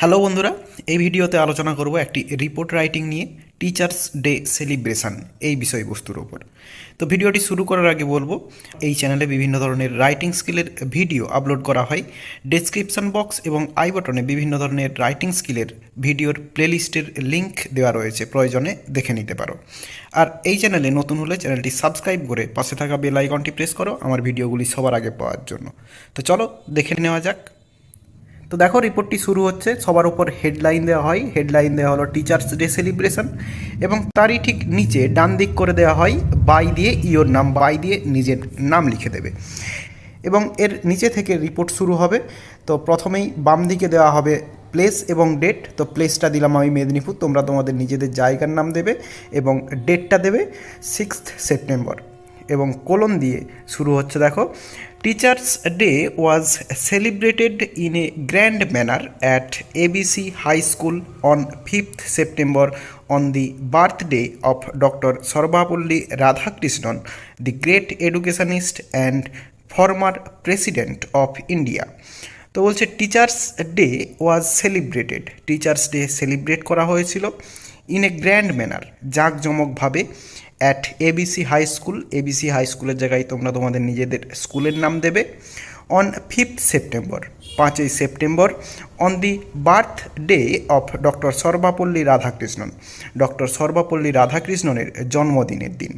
Hello বন্ধুরা, এই ভিডিওতে আলোচনা করব একটি রিপোর্ট রাইটিং নিয়ে টিচার্স ডে সেলিব্রেশন এই বিষয়বস্তুর ওপর। তো ভিডিওটি শুরু করার আগে বলবো, এই চ্যানেলে বিভিন্ন ধরনের রাইটিং স্কিলের ভিডিও আপলোড করা হয়। ডেসক্রিপশন বক্স এবং আই বাটনে বিভিন্ন ধরনের রাইটিং স্কিলের ভিডিওর প্লেলিস্টের লিঙ্ক দেওয়া রয়েছে, প্রয়োজনে দেখে নিতে পারো। আর এই চ্যানেলে নতুন হলে চ্যানেলটি সাবস্ক্রাইব করে পাশে থাকা বেল আইকনটি প্রেস করো আমার ভিডিওগুলি সবার আগে পাওয়ার জন্য। তো চলো দেখে নেওয়া যাক। তো দেখো, রিপোর্টটি শুরু হচ্ছে, সবার উপর হেডলাইন দেওয়া হয়। হেডলাইন দেওয়া হলো টিচার্স ডে সেলিব্রেশন, এবং তারই ঠিক নিচে ডান দিক করে দেওয়া হয় বাই দিয়ে ইওর নাম, বাই দিয়ে নিজের নাম লিখে দেবে। এবং এর নিচে থেকে রিপোর্ট শুরু হবে। তো প্রথমেই বাম দিকে দেওয়া হবে প্লেস এবং ডেট। তো প্লেসটা দিলাম আমি মেদিনীপুর, তোমরা তোমাদের নিজেদের জায়গার নাম দেবে, এবং ডেটটা দেবে 6 সেপ্টেম্বর, এবং কোলন দিয়ে শুরু হচ্ছে। দেখো, teachers day was celebrated in a grand manner at ABC high school on 5th September on the birthday of doctor Sarvepalli Radhakrishnan, the great educationist and former president of India. তো বলছে teachers day was celebrated, teachers day celebrate করা হয়েছিল in a grand manner, জাঁকজমকভাবে, at ABC high school, ABC high স্কুলের জায়গায় তোমরা তোমাদের নিজেদের স্কুলের নাম দেবে, অন 5th সেপ্টেম্বর, 5ই September, on the birthday of doctor Sarvepalli Radhakrishnan, doctor Sarvepalli রাধাকৃষ্ণনের জন্মদিনের দিন,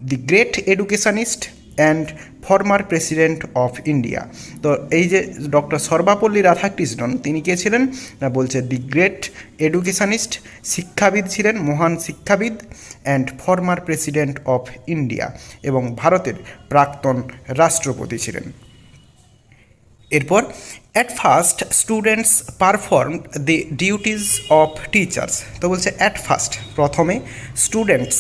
the great educationist and former president of India. তো এই যে ডক্টর সর্বপল্লী রাধাকৃষ্ণন, তিনি কে ছিলেন না, বলছে দি গ্রেট এডুকেশনিস্ট, শিক্ষাবিদ ছিলেন, মহান শিক্ষাবিদ, and former president of India, এবং ভারতের প্রাক্তন রাষ্ট্রপতি ছিলেন। এরপর at first students perform the duties of teachers. তো বলছে অ্যাট ফার্স্ট, প্রথমে, স্টুডেন্টস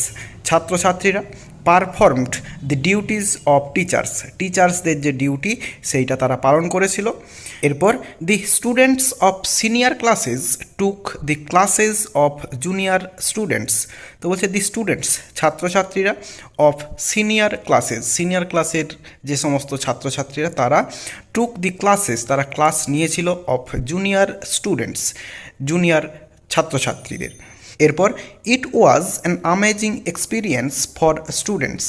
ছাত্রছাত্রীরা, performed the duties of teachers, টিচার্সদের যে ডিউটি সেইটা তারা পালন করেছিল। এরপর the students of senior classes took the classes of junior students. তো বলছে দি স্টুডেন্টস ছাত্রছাত্রীরা, অফ সিনিয়র ক্লাসেস সিনিয়র ক্লাসের যে সমস্ত ছাত্রছাত্রীরা তারা, টুক দি ক্লাসেস তারা ক্লাস নিয়েছিল, অফ জুনিয়র স্টুডেন্টস জুনিয়র ছাত্রছাত্রীদের। এরপর it was an amazing experience for students,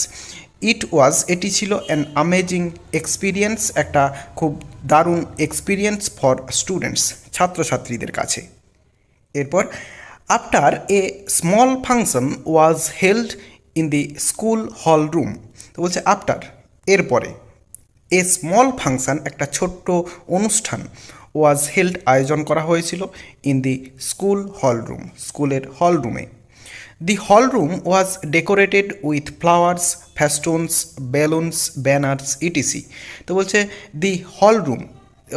it was এটি ছিল, অ্যান আমেজিং এক্সপিরিয়েন্স একটা খুব দারুণ এক্সপিরিয়েন্স, ফর স্টুডেন্টস ছাত্রছাত্রীদের কাছে। এরপর after a small function was held in the school hall room. তো বলছে আফটার এরপরে, এ স্মল ফাংশন একটা ছোট্ট অনুষ্ঠান, ওয়াজ হেল্ড আয়োজন করা হয়েছিল, in the school hall room স্কুলের হল রুমে। The hall room was decorated with flowers, festoons, balloons, banners, etc. তো বলছে দি হল রুম,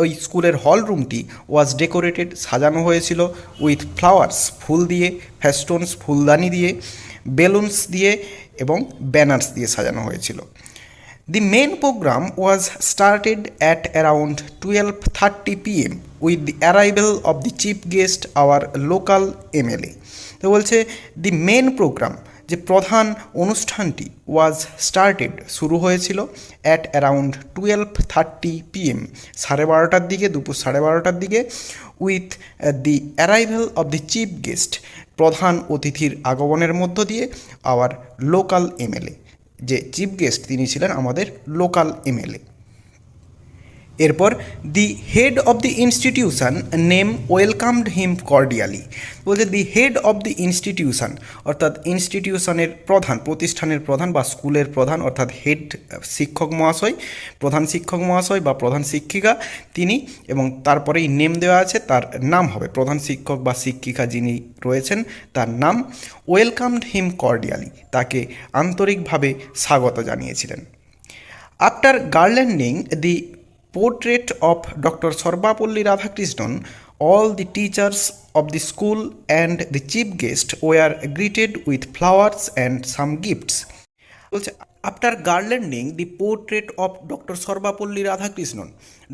ওই স্কুলের হল রুমটি, ওয়াজ ডেকোরেটেড সাজানো হয়েছিল, উইথ ফ্লাওয়ার্স ফুল দিয়ে, ফেস্টুনস ফুলদানি দিয়ে, বেলুনস দিয়ে, এবং ব্যানার্স দিয়ে সাজানো হয়েছিল। The main program was started at around 12:30 p.m. with the arrival of the chief guest, our local MLA. তো বলছে দি মেন প্রোগ্রাম, যে প্রধান অনুষ্ঠানটি, ওয়াজ স্টার্টেড শুরু হয়েছিল, অ্যাট অ্যারাউন্ড 12:30 p.m. 12:30টার দিকে, দুপুর 12:30টার দিকে, with the arrival of the chief guest প্রধান অতিথির আগমনের মধ্য দিয়ে, আওয়ার লোকাল MLA যে চিফ গেস্ট তিনি ছিলেন আমাদের লোকাল MLA। এরপর the head of the institution name welcomed him cordially. বলছে the head of the institution, অর্থাৎ ইনস্টিটিউশনের প্রধান, প্রতিষ্ঠানের প্রধান বা স্কুলের প্রধান, অর্থাৎ হেড শিক্ষক মহাশয়, প্রধান শিক্ষক মহাশয় বা প্রধান শিক্ষিকা তিনি, এবং তারপরেই নেম দেওয়া আছে, তার নাম হবে, প্রধান শিক্ষক বা শিক্ষিকা যিনি রয়েছেন তার নাম, ওয়েলকামড হিম কর্ডিয়ালি, তাকে আন্তরিকভাবে স্বাগত জানিয়েছিলেন। After garlanding the portrait of Dr. Sarvapalli Radhakrishnan, all the teachers of the school and the chief guest were greeted with flowers and some gifts. After garlanding the portrait of doctor Sarvepalli Radhakrishnan,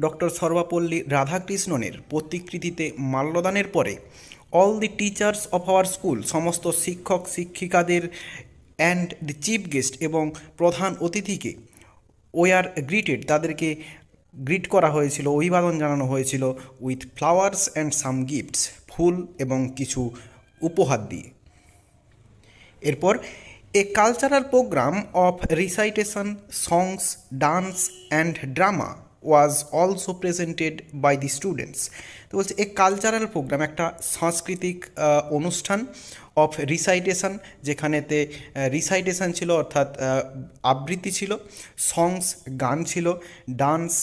doctor Sarvepalli রাধাকৃষ্ণনের প্রতিকৃতিতে মাল্যদানের পরে, all the teachers of our school সমস্ত শিক্ষক শিক্ষিকাদের, and the chief guest এবং প্রধান অতিথিকে, ওয়ার গ্রিটেড তাদেরকে গ্রিট করা হয়েছিল, অভিবাদন জানানো হয়েছিল with flowers and some gifts, ফুল এবং কিছু উপহার দিয়ে। এরপর a cultural programme of recitation, songs, dance and drama was also presented by the students. তো বলছে এ কালচারাল প্রোগ্রাম একটা সাংস্কৃতিক অনুষ্ঠান অফ রিসাইটেশন, যেখানেতে রিসাইটেশন ছিল অর্থাৎ আবৃত্তি ছিল, সংস গান ছিল, ডান্স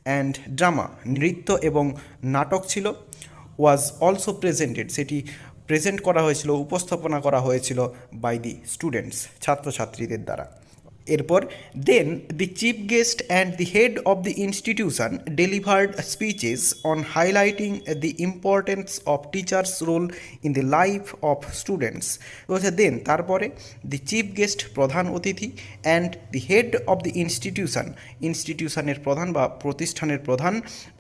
অ্যান্ড ড্রামা নৃত্য এবং নাটক ছিল, ওয়াজ অলসো প্রেজেন্টেড সেটি প্রেজেন্ট করা হয়েছিল, উপস্থাপনা করা হয়েছিল বাই দি স্টুডেন্টস ছাত্রছাত্রীদের দ্বারা। এরপর then the chief guest and the head of the institution delivered speeches on highlighting the importance of teachers role in the life of students. বলছে দেন তারপরে দি চিফ গেস্ট প্রধান অতিথি and the head of the institution, ইনস্টিটিউশনের প্রধান বা প্রতিষ্ঠানের প্রধান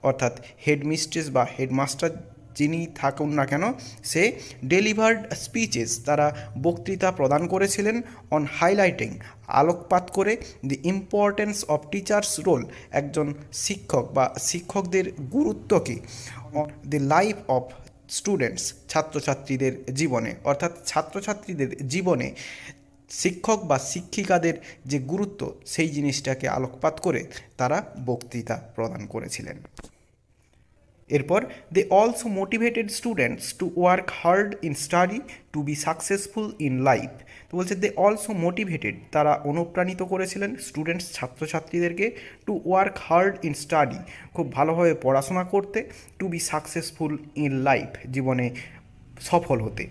অর্থাৎ হেডমিস্ট্রেস বা হেডমাস্টার যিনি থাকুন না কেন, সে ডেলিভার্ড স্পিচেস তারা বক্তৃতা প্রদান করেছিলেন অন হাইলাইটিং আলোকপাত করে the importance of teachers role একজন শিক্ষক বা শিক্ষকদের গুরুত্বকে দি লাইফ অফ স্টুডেন্টস ছাত্রছাত্রীদের জীবনে, অর্থাৎ ছাত্রছাত্রীদের জীবনে শিক্ষক বা শিক্ষিকাদের যে গুরুত্ব সেই জিনিসটাকে আলোকপাত করে তারা বক্তৃতা প্রদান করেছিলেন। এরপর they also motivated students to work hard in study to be successful in life. তো বলছে দে অলসো মোটিভেটেড তারা অনুপ্রাণিত করেছিলেন স্টুডেন্টস ছাত্রছাত্রীদেরকে to work hard in study খুব ভালোভাবে পড়াশোনা করতে, to be successful in life জীবনে সফল হতে।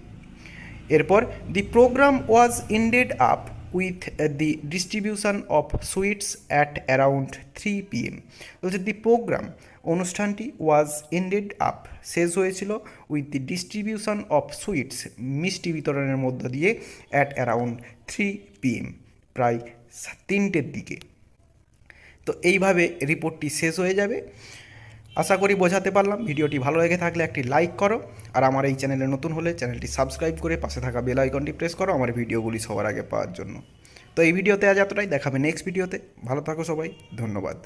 এরপর the programme was ended up with the distribution of sweets at around 3 PM। বলছে দি প্রোগ্রাম অনুষ্ঠানটি ওয়াজ এন্ডেড আপ শেষ হয়েছিল with the distribution of sweets মিষ্টি বিতরণের মধ্য দিয়ে অ্যাট অ্যারাউন্ড 3 PM প্রায় 3টের দিকে। তো এইভাবে রিপোর্টটি শেষ হয়ে যাবে। আশা করি বোঝাতে পারলাম। ভিডিওটি ভালো লেগে থাকলে একটি লাইক করো, আর আমার এই চ্যানেলে নতুন হলে চ্যানেলটি সাবস্ক্রাইব করে পাশে থাকা বেল আইকনটি প্রেস করো আমার ভিডিওগুলি সবার আগে পাওয়ার জন্য। তো এই ভিডিওতে আজ এতটাই, দেখাবে নেক্সট ভিডিওতে। ভালো থাকো সবাই, ধন্যবাদ।